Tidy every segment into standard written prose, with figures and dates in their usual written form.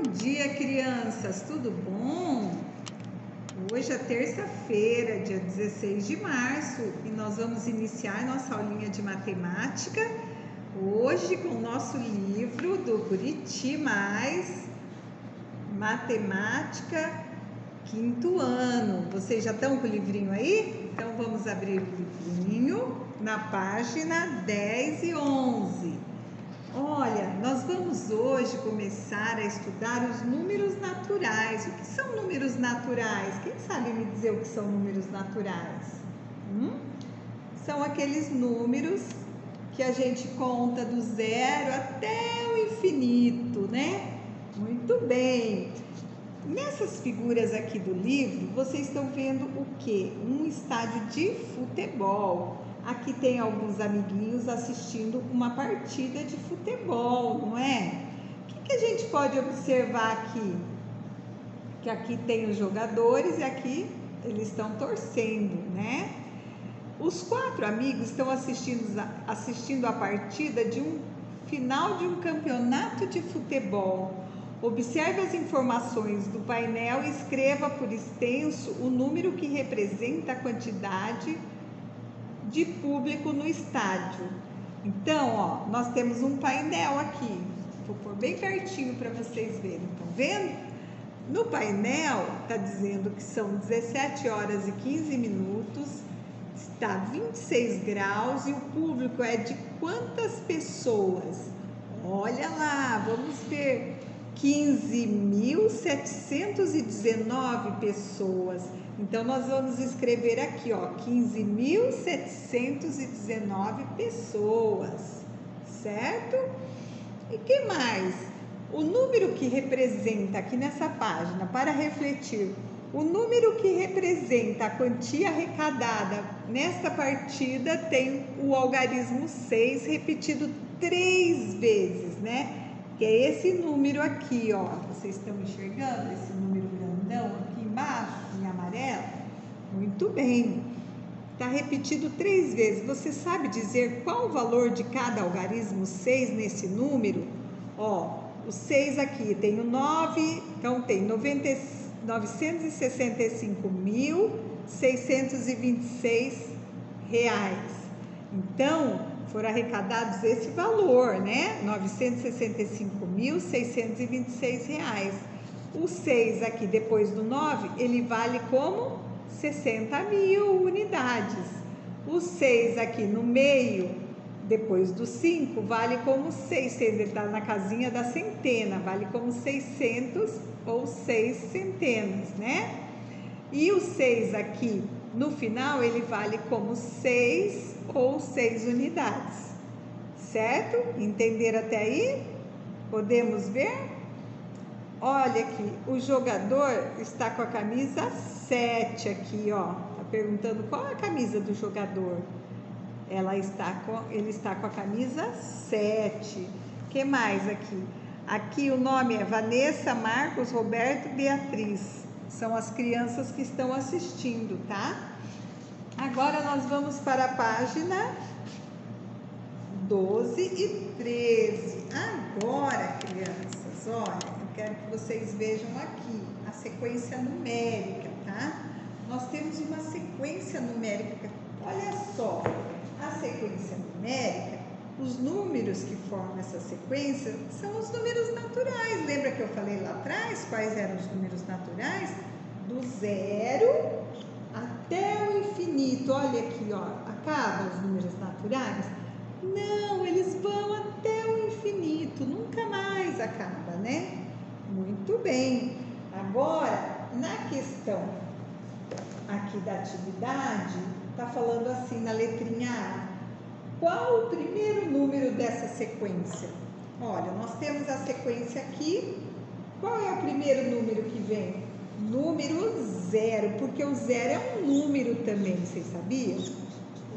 Bom dia, crianças, tudo bom? Hoje é terça-feira, dia 16 de março, e nós vamos iniciar nossa aulinha de matemática, hoje com o nosso livro do Buriti Mais, Matemática, quinto ano. Vocês já estão com o livrinho aí? Então vamos abrir o livrinho na página 10 e 11. Olha, nós vamos hoje começar a estudar os números naturais. O que são números naturais? Quem sabe me dizer o que são números naturais? São aqueles números que a gente conta do zero até o infinito, né? Muito bem. Nessas figuras aqui do livro, vocês estão vendo o quê? Um estádio de futebol. Aqui tem alguns amiguinhos assistindo uma partida de futebol, não é? O que a gente pode observar aqui? Que aqui tem os jogadores e aqui eles estão torcendo, né? Os quatro amigos estão assistindo a partida de um final de um campeonato de futebol. Observe as informações do painel e escreva por extenso o número que representa a quantidade de público no estádio. Então, ó, nós temos um painel aqui. Vou pôr bem pertinho para vocês verem. Estão vendo? No painel está dizendo que são 17 horas e 15 minutos, está 26 graus e o público é de quantas pessoas? Olha lá, vamos ver. 15.719 pessoas. Então, nós vamos escrever aqui, ó, 15.719 pessoas, certo? E que mais? O número que representa aqui nessa página, para refletir, o número que representa a quantia arrecadada nesta partida tem o algarismo 6 repetido 3 vezes, né? Que é esse número aqui, ó. Vocês estão enxergando esse número grandão aqui embaixo, em amarelo? Muito bem. Está repetido 3 vezes. Você sabe dizer qual o valor de cada algarismo 6 nesse número? Ó, o 6 aqui tem o 9, então tem 965.626 reais. Então, foram arrecadados esse valor, né? 965.626 reais. O 6 aqui depois do 9, ele vale como 60.000 unidades. O 6 aqui no meio, depois do 5, vale como 600, ele está na casinha da centena, vale como 600 ou 6 centenas, né? E o 6 aqui no final, ele vale como 6 ou 6 unidades, certo? Entenderam até aí? Podemos ver? Olha aqui, o jogador está com a camisa 7 aqui, ó. Tá perguntando qual é a camisa do jogador. Ele está com a camisa 7. O que mais aqui? Aqui o nome é Vanessa, Marcos, Roberto e Beatriz. São as crianças que estão assistindo, tá? Agora nós vamos para a página 12 e 13. Agora, crianças, olha, eu quero que vocês vejam aqui a sequência numérica, tá? Nós temos uma sequência numérica. Olha só, a sequência numérica, os números que formam essa sequência são os números naturais. Lembra que eu falei lá atrás quais eram os números naturais? Do zero até o infinito. Olha aqui, ó, acabam os números naturais? Não, eles vão até o infinito, nunca mais acaba, né? Muito bem. Agora, na questão aqui da atividade, tá falando assim na letrinha A. Qual o primeiro número dessa sequência? Olha, nós temos a sequência aqui. Qual é o primeiro número que vem? Número 0, porque o 0 é um número também, vocês sabiam?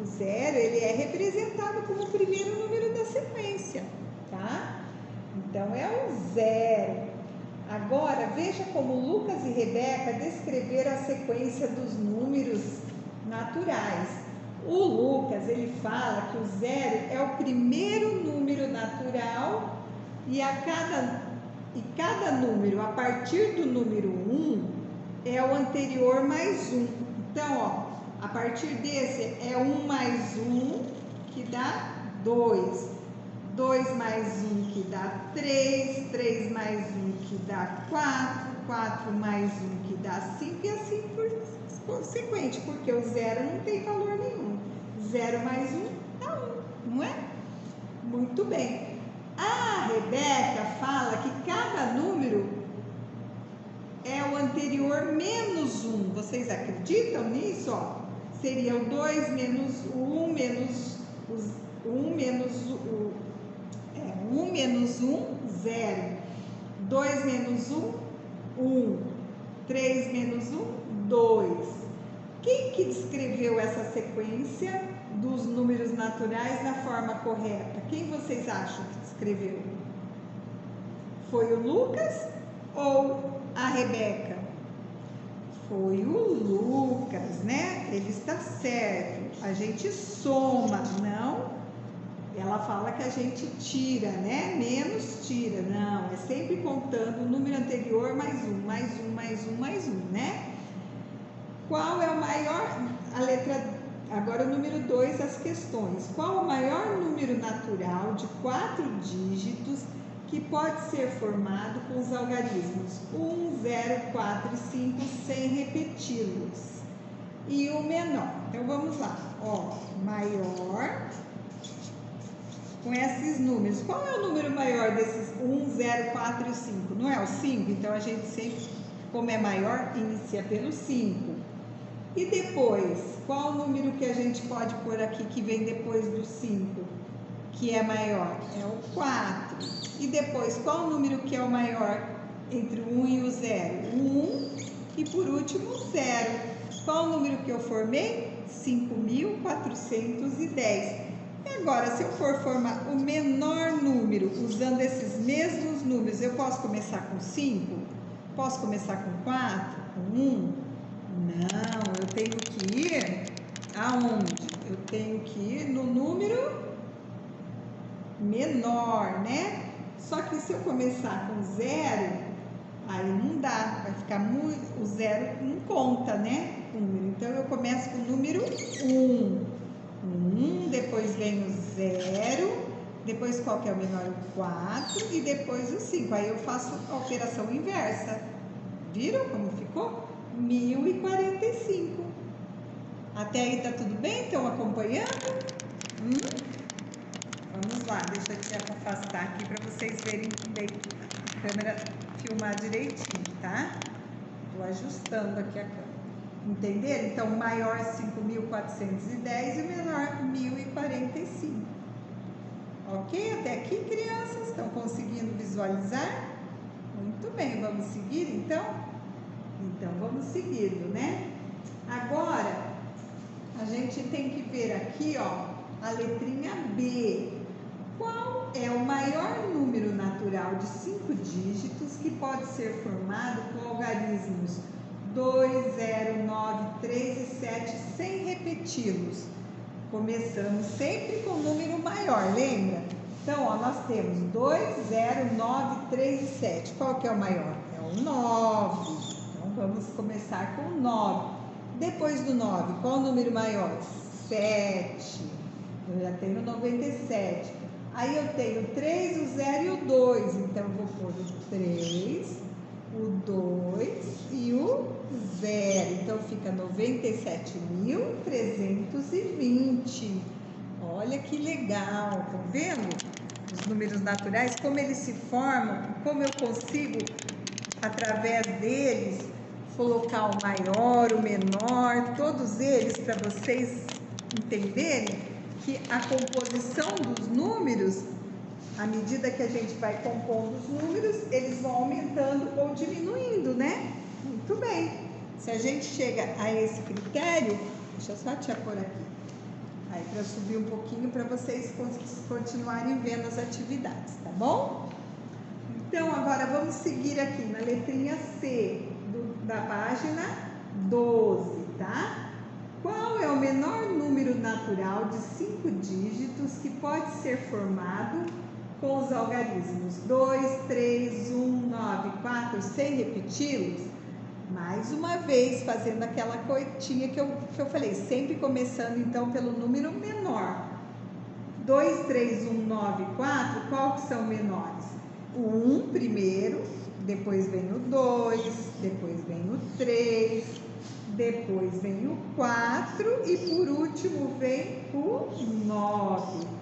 O 0, ele é representado como o primeiro número da sequência, tá? Então, é o 0. Agora, veja como Lucas e Rebeca descreveram a sequência dos números naturais. O Lucas, ele fala que o 0 é o primeiro número natural e a cada e cada número a partir do número 1 é o anterior mais 1. Então, ó, a partir desse é 1 mais 1 que dá 2. 2 mais 1 que dá 3. 3 mais 1 que dá 4. 4 mais 1 que dá 5 e assim por consequente, porque o zero não tem valor nenhum. 0 mais 1 dá 1, não é? Muito bem. A Rebeca fala que cada número é o anterior menos 1. Vocês acreditam nisso? Ó, seria o 2 menos o 1 menos o 1 menos o 1 menos 1, 0. 2 menos 1, 1. 3 menos 1, 2. Quem que descreveu essa sequência dos números naturais da forma correta? Quem vocês acham que descreveu? Foi o Lucas ou a Rebeca? Foi o Lucas, né? Ele está certo. A gente soma, não? Ela fala que a gente tira, né? Menos tira. Não, é sempre contando o número anterior mais um, mais um, mais um, mais um, né? Qual é o maior... A letra... Agora o número 2, as questões. Qual o maior número natural de 4 dígitos que pode ser formado com os algarismos 1, 0, 4 e 5 sem repeti-los? E o menor. Então vamos lá. Ó, maior com esses números. Qual é o número maior desses 1, 0, 4 e 5? Não é o 5? Então a gente sempre, como é maior, inicia pelo 5. E depois, qual o número que a gente pode pôr aqui que vem depois do 5? Que é maior? É o 4. E depois, qual o número que é o maior entre o 1 e o 0? O 1 e por último o 0. Qual o número que eu formei? 5.410. E agora, se eu for formar o menor número usando esses mesmos números, eu posso começar com 5? Posso começar com 4? Com 1? Não, eu tenho que ir aonde? Eu tenho que ir no número menor, né? Só que se eu começar com 0, aí não dá, vai ficar muito, o 0 não conta, né? Então eu começo com o número 1. 1, depois vem o 0, depois qual que é o menor? O 4 e depois o 5. Aí eu faço a operação inversa. Viram como ficou? 1045. Até aí tá tudo bem? Estão acompanhando? Vamos lá, deixa eu afastar aqui para vocês verem bem a câmera filmar direitinho, tá? Tô ajustando aqui a câmera. Entenderam? Então, o maior 5.410 e o menor 1045. Ok? Até aqui, crianças? Estão conseguindo visualizar? Muito bem, vamos seguir então? Então, vamos seguindo, né? Agora, a gente tem que ver aqui, ó, a letrinha B. Qual é o maior número natural de 5 dígitos que pode ser formado com algarismos 2, 0, 9, 3 e 7 sem repeti-los? Começamos sempre com o número maior, lembra? Então, ó, nós temos 2, 0, 9, 3 e 7. Qual que é o maior? É o 9. Então, vamos começar com o 9. Depois do 9, qual o número maior? 7. Eu já tenho 97. Aí eu tenho o 3, o 0 e o 2. Então, eu vou pôr o 3, o 2 e o 0. Então, fica 97.320. Olha que legal. Estão vendo? Os números naturais, como eles se formam, como eu consigo, através deles, colocar o maior, o menor, todos eles, para vocês entenderem que a composição dos números, à medida que a gente vai compondo os números, eles vão aumentando ou diminuindo, né? Muito bem. Se a gente chega a esse critério, deixa eu só te pôr aqui, aí para subir um pouquinho para vocês continuarem vendo as atividades, tá bom? Então, agora vamos seguir aqui na letrinha C da página 12, tá? Qual é o menor número natural de 5 dígitos que pode ser formado com os algarismos 2, 3, 1, 4 sem repeti-los, mais uma vez fazendo aquela coitinha que eu falei, sempre começando então pelo número menor. 2, 3, 1, 9, 4, qual que são menores? O 1 primeiro, depois vem o 2, depois vem o 3, depois vem o 4 e por último vem o 9.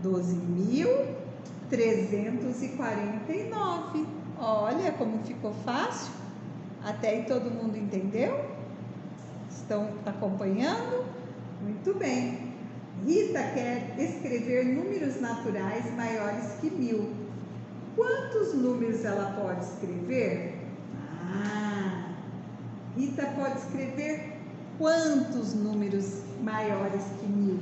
12.349. Olha como ficou fácil. Até aí todo mundo entendeu? Estão acompanhando? Muito bem. Rita quer escrever números naturais maiores que 1000. Quantos números ela pode escrever? Rita pode escrever quantos números maiores que 1000?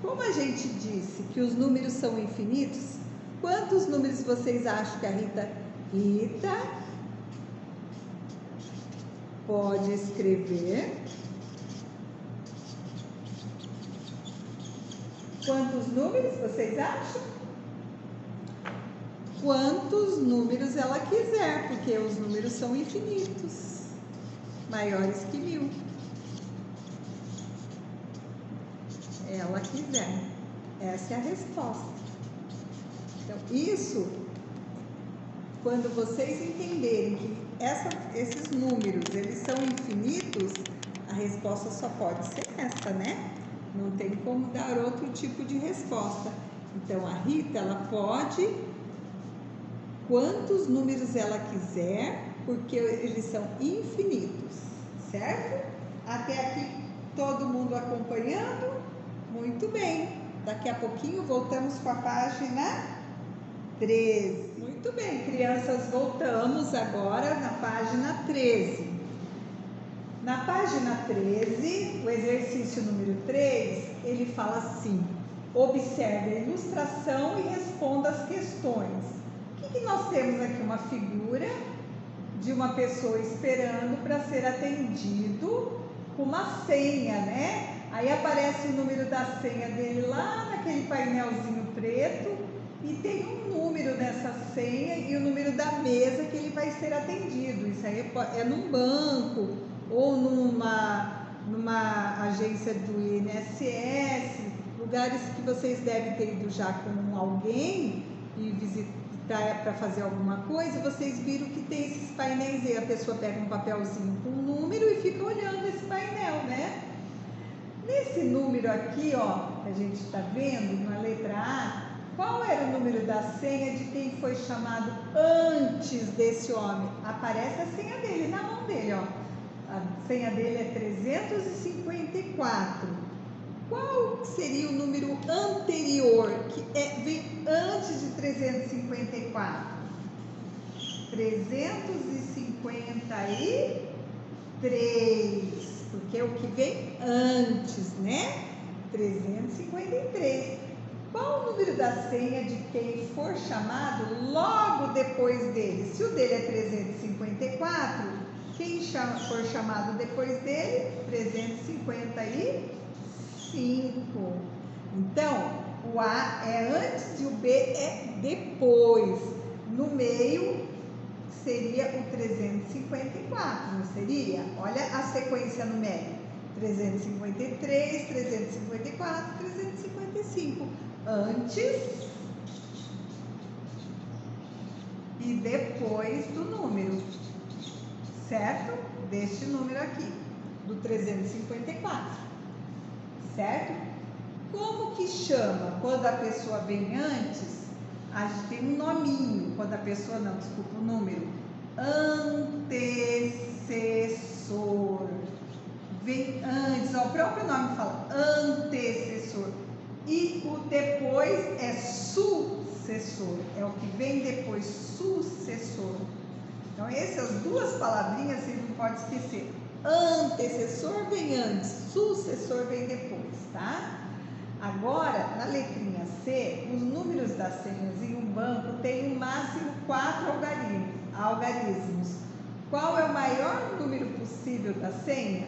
Como a gente disse que os números são infinitos, quantos números vocês acham que a Rita pode escrever? Quantos números vocês acham? Quantos números ela quiser, porque os números são infinitos, maiores que 1000. Ela quiser. Essa é a resposta. Então, isso, quando vocês entenderem que esses números, eles são infinitos, a resposta só pode ser essa, né? Não tem como dar outro tipo de resposta. Então, a Rita, ela pode quantos números ela quiser, porque eles são infinitos, certo? Até aqui, todo mundo acompanhando? Muito bem. Daqui a pouquinho voltamos com a página 13. Muito bem, crianças, voltamos agora na página 13. Na página 13, o exercício número 3, ele fala assim: observe a ilustração e responda as questões. O que nós temos aqui? Uma figura de uma pessoa esperando para ser atendido com uma senha, né? Aí aparece o número da senha dele lá naquele painelzinho preto e tem um número nessa senha e o número da mesa que ele vai ser atendido. Isso aí é num banco ou numa agência do INSS, lugares que vocês devem ter ido já com alguém e visitar para fazer alguma coisa. Vocês viram que tem esses painéis aí, a pessoa pega um papelzinho com um número e fica olhando esse painel, né? Nesse número aqui, ó, que a gente está vendo na letra A, qual era o número da senha de quem foi chamado antes desse homem? Aparece a senha dele na mão dele, ó. A senha dele é 354. Qual seria o número anterior, que vem antes de 354? 353, porque é o que vem antes, né? 353. Qual o número da senha de quem for chamado logo depois dele? Se o dele é 354, quem for chamado depois dele? 355. Então, o A é antes e o B é depois. No meio seria o 354, não seria? Olha a sequência numérica: 353, 354, 355. Antes e depois do número, certo? Deste número aqui, do 354, certo? Como que chama? Quando a pessoa vem antes, a gente tem um nominho. Quando a pessoa, não, desculpa, o número. Antecessor. Vem antes, ó, o próprio nome fala antecessor. E o depois é sucessor. É o que vem depois, sucessor. Então, essas duas palavrinhas você não pode esquecer. Antecessor vem antes, sucessor vem depois, tá? Agora, na letrinha C, os números das senhas em um banco têm no máximo 4 algarismos. Qual é o maior número possível da senha?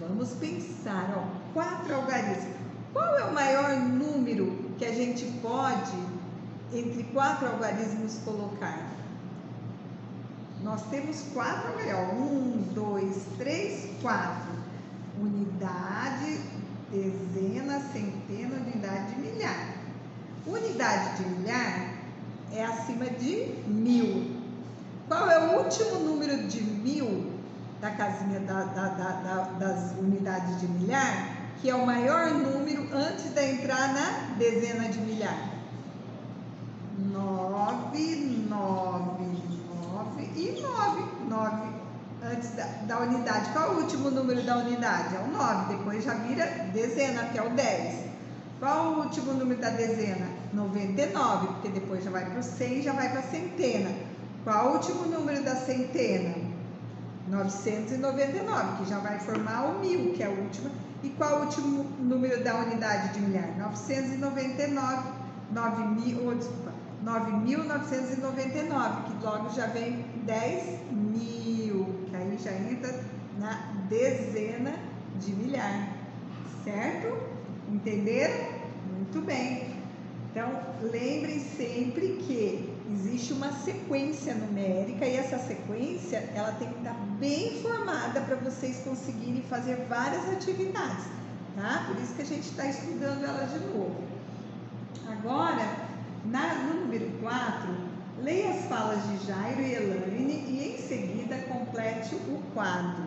Vamos pensar, ó, 4 algarismos. Qual é o maior número que a gente pode, entre 4 algarismos, colocar? nós temos 4 ali, ó. 1, 2, 3, 4. Unidade, dezena, centena, unidade de milhar. Unidade de milhar é acima de 1000. Qual é o último número de 1000 da casinha das unidades de milhar, que é o maior número antes de entrar na dezena de milhar? 9, 9, 9 e 9. 9 antes da unidade. Qual é o último número da unidade? É o 9. Depois já vira dezena, que é o 10. Qual o último número da dezena? 99, porque depois já vai para o 100, já vai para a centena. Qual o último número da centena? 999, que já vai formar o 1000, que é o último. E qual o último número da unidade de milhar? 999, 9.999, que logo já vem 10.000, que aí já entra na dezena de milhar, certo? Entenderam? Muito bem. Então, lembrem sempre que existe uma sequência numérica e essa sequência, ela tem que estar bem formada para vocês conseguirem fazer várias atividades, tá? Por isso que a gente está estudando ela de novo. Agora, no número 4, leia as falas de Jairo e Elaine e em seguida complete o quadro.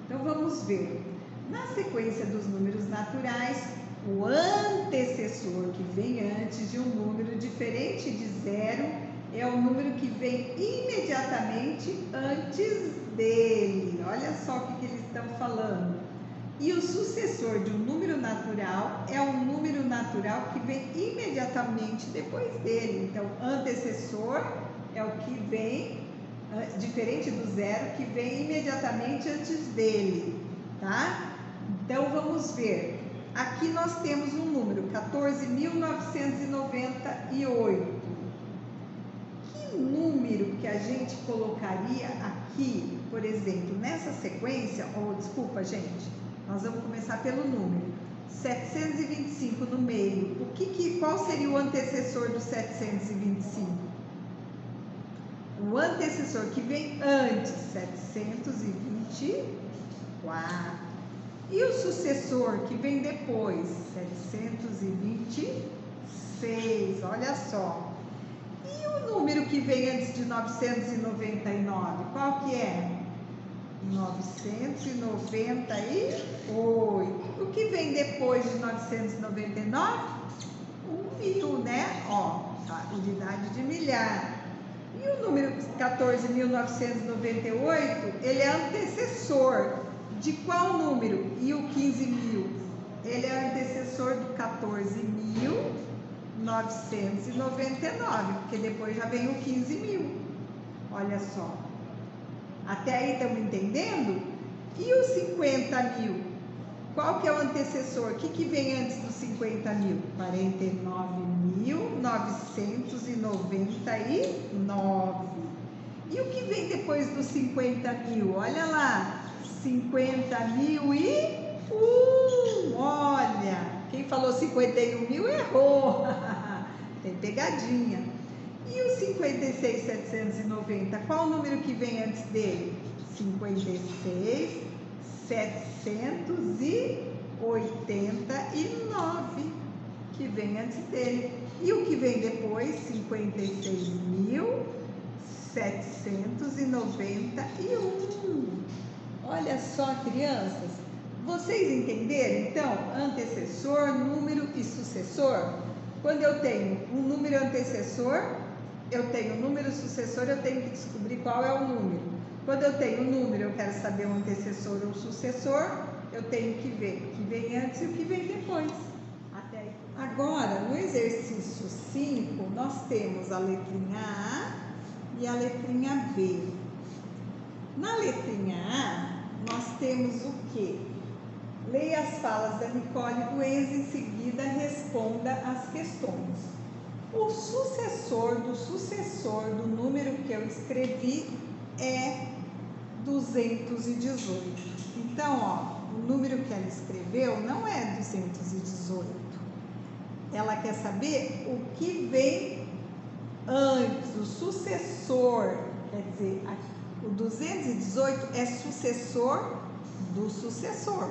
Então, vamos ver. Na sequência dos números naturais, o antecessor que vem antes de um número diferente de 0 é o número que vem imediatamente antes dele. Olha só o que eles estão falando. E o sucessor de um número natural é um número natural que vem imediatamente depois dele. Então, antecessor é o que vem, diferente do 0, que vem imediatamente antes dele, tá? Então, vamos ver. Aqui nós temos um número, 14.998. Que número que a gente colocaria aqui, por exemplo, nessa sequência, desculpa, gente, nós vamos começar pelo número. 725 no meio. Qual seria o antecessor do 725? O antecessor que vem antes, 724. E o sucessor que vem depois, 726, olha só. E o número que vem antes de 999, qual que é? 998. O que vem depois de 999? 1000, né? Ó, a unidade de milhar. E o número 14.998, ele é antecessor de qual número? E o 15.000? Ele é antecessor do 14.999, porque depois já vem o 15.000. Olha só. Até aí estamos entendendo? E os 50.000? Qual que é o antecessor? O que vem antes dos 50.000? 49.999. E o que vem depois dos 50.000? Olha lá. 50.001. Olha, quem falou 51.000 errou. Tem pegadinha. E o 56.790, qual o número que vem antes dele? 56.789, que vem antes dele. E o que vem depois? 56.791. Olha só, crianças, vocês entenderam? Então, antecessor, número e sucessor. Quando eu tenho um número antecessor, eu tenho um número sucessor, eu tenho que descobrir qual é o número. Quando eu tenho um número, eu quero saber o antecessor ou o sucessor, eu tenho que ver o que vem antes e o que vem depois. Até aí. Agora, no exercício 5, nós temos a letrinha A e a letrinha B. Na letrinha A, nós temos o quê? Leia as falas da Nicole e do Enzo, em seguida responda as questões. O sucessor do número que eu escrevi é 218. Então, ó, o número que ela escreveu não é 218. Ela quer saber o que vem antes, o sucessor, quer dizer, 218 é sucessor do sucessor.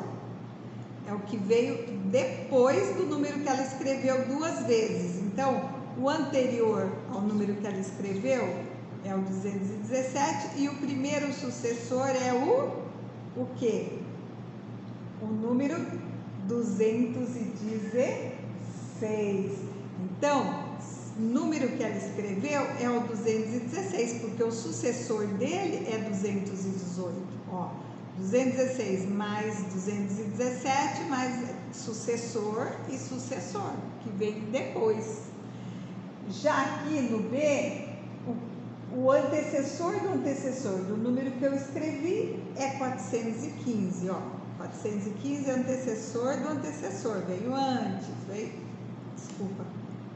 É o que veio depois do número que ela escreveu duas vezes. Então, o anterior ao número que ela escreveu é o 217 e o primeiro sucessor é o quê? O número 216. Então, o número que ela escreveu é o 216, porque o sucessor dele é 218. Ó, 216 mais 217 mais sucessor e sucessor, que vem depois. Já aqui no B, o antecessor do número que eu escrevi é 415, ó. 415 é antecessor do antecessor, veio antes,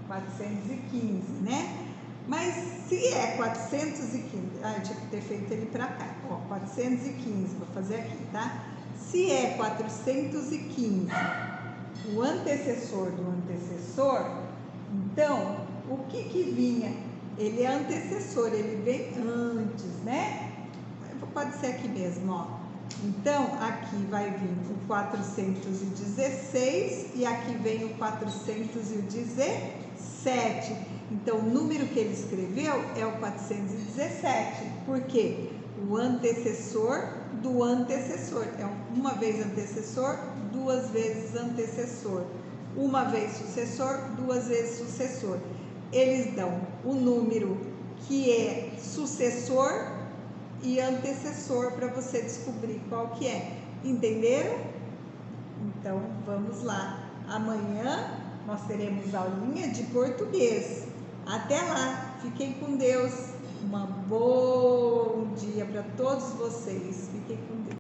415, né? Mas se é 415, eu tinha que ter feito ele para cá, ó, 415, vou fazer aqui, tá? Se é 415, o antecessor do antecessor, então, o que vinha? Ele é antecessor, ele vem antes, né? Pode ser aqui mesmo, ó. Então, aqui vai vir o 416 e aqui vem o 417. Então, o número que ele escreveu é o 417. Por quê? O antecessor do antecessor. É uma vez antecessor, duas vezes antecessor. Uma vez sucessor, duas vezes sucessor. Eles dão o número que é sucessor e antecessor para você descobrir qual que é. Entenderam? Então, vamos lá. Amanhã nós teremos aulinha de português. Até lá. Fiquem com Deus. Um bom dia para todos vocês. Fiquem com Deus.